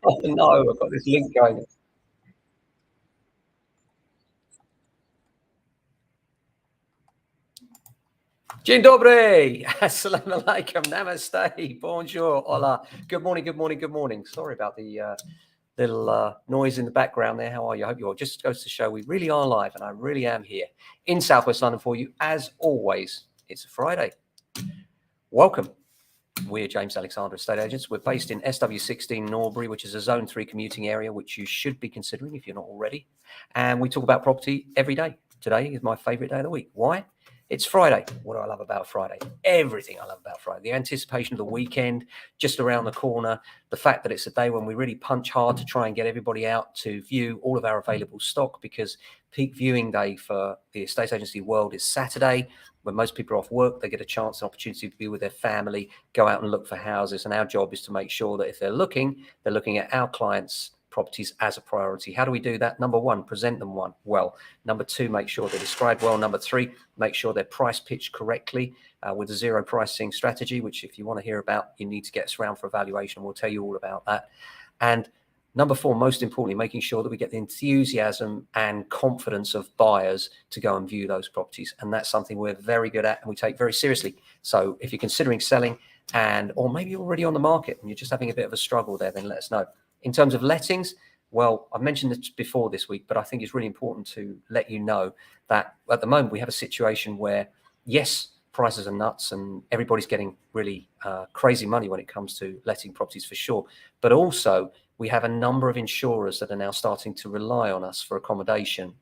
Oh no, I've got this link going. Dzień dobry, assalamu alaikum, namaste, bonjour, hola, good morning, good morning, good morning. Sorry about the little noise in the background there. How are you? I hope you're. Just goes to show we really are live, and I really am here in Southwest London for you, as always. It's a Friday. Welcome. We're James Alexander Estate Agents. We're based in SW16 Norbury, which is a Zone 3 commuting area, which you should be considering if you're not already. And we talk about property every day. Today is my favourite day of the week. Why? It's Friday. What do I love about Friday? Everything I love about Friday. The anticipation of the weekend just around the corner. The fact that it's a day when we really punch hard to try and get everybody out to view all of our available stock, because peak viewing day for the estate agency world is Saturday. When most people are off work, they get a chance, an opportunity to be with their family, go out and look for houses. And our job is to make sure that if they're looking at our clients' properties as a priority. How do we do that? Number one, present them well. Number two, make sure they're described well. Number three, make sure they're price pitched correctly with a zero pricing strategy, which if you want to hear about, you need to get us around for evaluation. We'll tell you all about that. And number four, most importantly, making sure that we get the enthusiasm and confidence of buyers to go and view those properties. And that's something we're very good at and we take very seriously. So if you're considering selling or maybe you're already on the market and you're just having a bit of a struggle there, then let us know. In terms of lettings, well, I've mentioned this before this week, but I think it's really important to let you know that at the moment we have a situation where, yes, prices are nuts and everybody's getting really crazy money when it comes to letting properties for sure. But also we have a number of insurers that are now starting to rely on us for accommodation.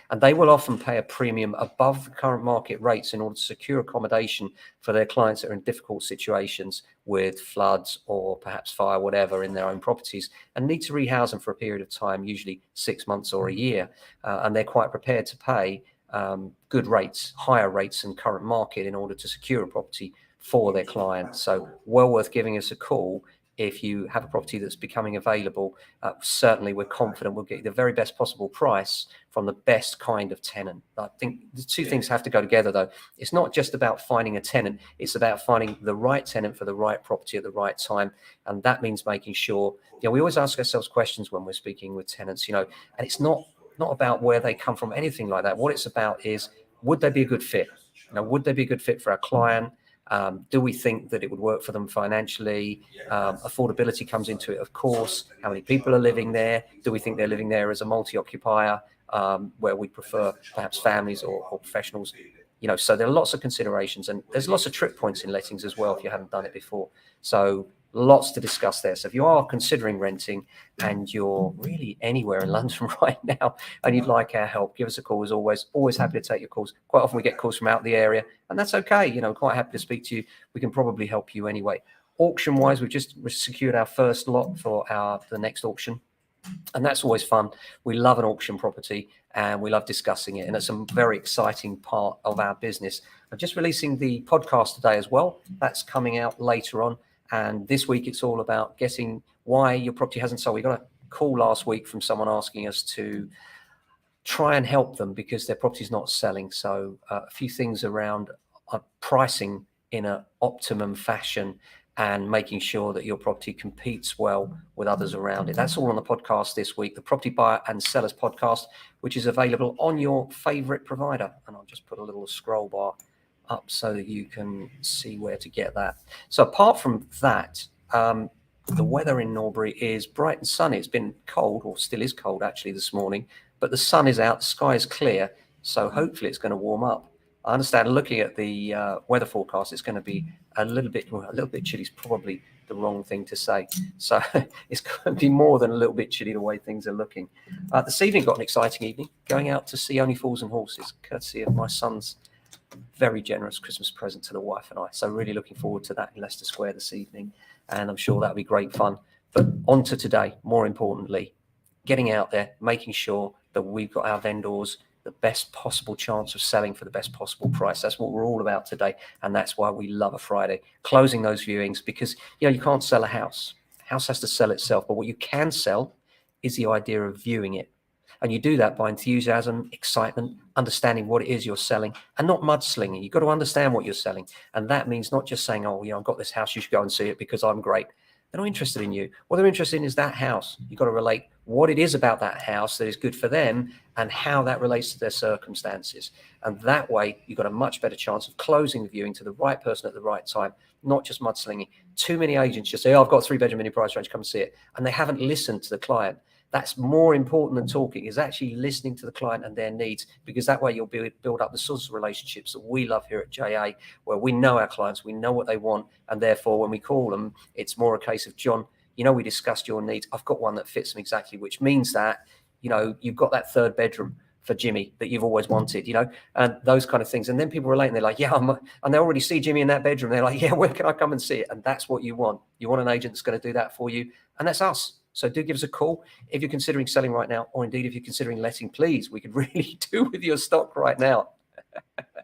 And they will often pay a premium above the current market rates in order to secure accommodation for their clients that are in difficult situations with floods or perhaps fire, whatever, in their own properties, and need to rehouse them for a period of time, usually 6 months or a year. And they're quite prepared to pay good rates, higher rates than current market in order to secure a property for their clients. So well worth giving us a call if you have a property that's becoming available. Certainly we're confident we'll get you the very best possible price from the best kind of tenant. I think the two things have to go together though. It's not just about finding a tenant, it's about finding the right tenant for the right property at the right time. And that means making sure, we always ask ourselves questions when we're speaking with tenants, and it's not about where they come from, anything like that. What it's about is, would they be a good fit? Would they be a good fit for our client? Do we think that it would work for them financially? Affordability comes into it, of course. How many people are living there? Do we think they're living there as a multi-occupier, where we prefer perhaps families or professionals? So there are lots of considerations, and there's lots of trip points in lettings as well if you haven't done it before. So lots to discuss there. So if you are considering renting and you're really anywhere in London right now and you'd like our help, give us a call. As always happy to take your calls. Quite often we get calls from out the area, and that's okay. Quite happy to speak to you. We can probably help you anyway. Auction wise, we've just secured our first lot for the next auction. And that's always fun. We love an auction property and we love discussing it. And it's a very exciting part of our business. I'm just releasing the podcast today as well. That's coming out later on. And this week, it's all about getting why your property hasn't sold. We got a call last week from someone asking us to try and help them because their property is not selling. So a few things around pricing in an optimum fashion and making sure that your property competes well with others around it. That's all on the podcast this week, the Property Buyer and Sellers podcast, which is available on your favorite provider. And I'll just put a little scroll bar up so that you can see where to get that. So apart from that, the weather in Norbury is bright and sunny. It's been cold, or still is cold actually this morning, but the sun is out, the sky is clear. So hopefully it's going to warm up. I understand looking at the weather forecast, it's going to be a little bit chilly is probably the wrong thing to say. So it's going to be more than a little bit chilly the way things are looking. This evening got an exciting evening, going out to see Only Fools and Horses, courtesy of my son's very generous Christmas present to the wife and I. So really looking forward to that in Leicester Square this evening. And I'm sure that'll be great fun. But on to today, more importantly, getting out there, making sure that we've got our vendors the best possible chance of selling for the best possible price. That's what we're all about today. And that's why we love a Friday, closing those viewings, because you can't sell a house. House has to sell itself. But what you can sell is the idea of viewing it. And you do that by enthusiasm, excitement, understanding what it is you're selling, and not mudslinging. You've got to understand what you're selling. And that means not just saying, I've got this house, you should go and see it because I'm great. They're not interested in you. What they're interested in is that house. You've got to relate what it is about that house that is good for them and how that relates to their circumstances. And that way, you've got a much better chance of closing the viewing to the right person at the right time, not just mudslinging. Too many agents just say, oh, I've got a 3-bedroom mini price range, come and see it. And they haven't listened to the client. That's more important than talking, is actually listening to the client and their needs, because that way you'll build up the sorts of relationships that we love here at JA, where we know our clients, we know what they want, and therefore when we call them, it's more a case of, John, you know, we discussed your needs. I've got one that fits them exactly, which means that, you know, you've got that 3rd bedroom for Jimmy that you've always wanted, you know, and those kind of things. And then people relate and they're like, yeah, and they already see Jimmy in that bedroom. They're like, yeah, where can I come and see it? And that's what you want. You want an agent that's going to do that for you. And that's us. So do give us a call if you're considering selling right now, or indeed if you're considering letting, please. We could really do with your stock right now.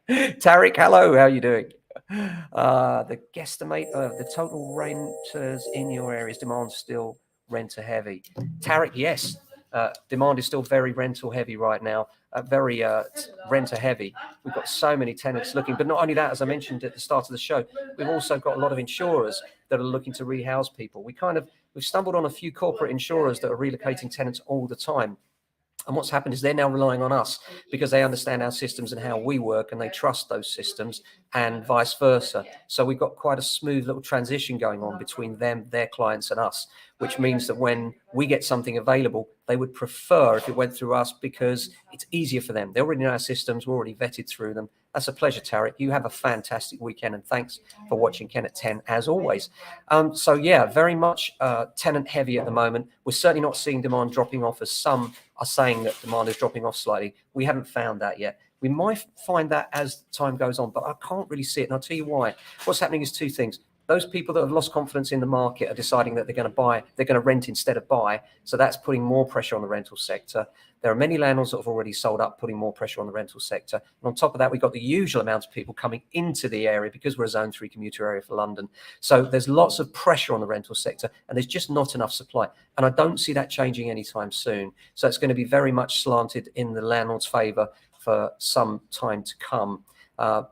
Tarek, hello, how are you doing? The guesstimate of the total renters in your area's demand still renter heavy. Tarek, yes, demand is still very rental heavy right now, very renter heavy. We've got so many tenants looking, but not only that, as I mentioned at the start of the show, we've also got a lot of insurers that are looking to rehouse people. We've stumbled on a few corporate insurers that are relocating tenants all the time. And what's happened is they're now relying on us because they understand our systems and how we work, and they trust those systems, and vice versa. So we've got quite a smooth little transition going on between them, their clients, and us, which means that when we get something available, they would prefer if it went through us because it's easier for them. They already know our systems. We're already vetted through them. That's a pleasure, Tarek. You have a fantastic weekend, and thanks for watching Ken at 10, as always. So yeah, very much tenant heavy at the moment. We're certainly not seeing demand dropping off, as some are saying that demand is dropping off slightly. We haven't found that yet. We might find that as time goes on, but I can't really see it. And I'll tell you why. What's happening is 2 things. Those people that have lost confidence in the market are deciding that they're going to rent instead of buy. So that's putting more pressure on the rental sector. There are many landlords that have already sold up, putting more pressure on the rental sector. And on top of that, we've got the usual amount of people coming into the area because we're a Zone 3 commuter area for London. So there's lots of pressure on the rental sector, and there's just not enough supply. And I don't see that changing anytime soon. So it's going to be very much slanted in the landlord's favour for some time to come.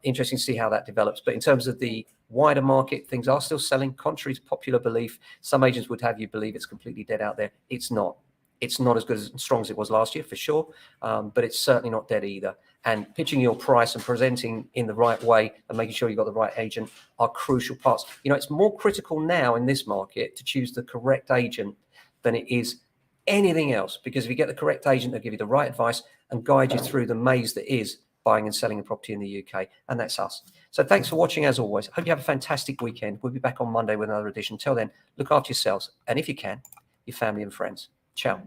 Interesting to see how that develops. But in terms of the wider market, things are still selling, contrary to popular belief. Some agents would have you believe it's completely dead out there. It's not. It's not as good as strong as it was last year, for sure, but it's certainly not dead either. And pitching your price and presenting in the right way and making sure you've got the right agent are crucial parts. You know, it's more critical now in this market to choose the correct agent than it is anything else, because if you get the correct agent, they'll give you the right advice and guide you through the maze that is buying and selling a property in the UK, and that's us. So thanks for watching, as always. Hope you have a fantastic weekend. We'll be back on Monday with another edition. Till then, look after yourselves, and if you can, your family and friends. Ciao.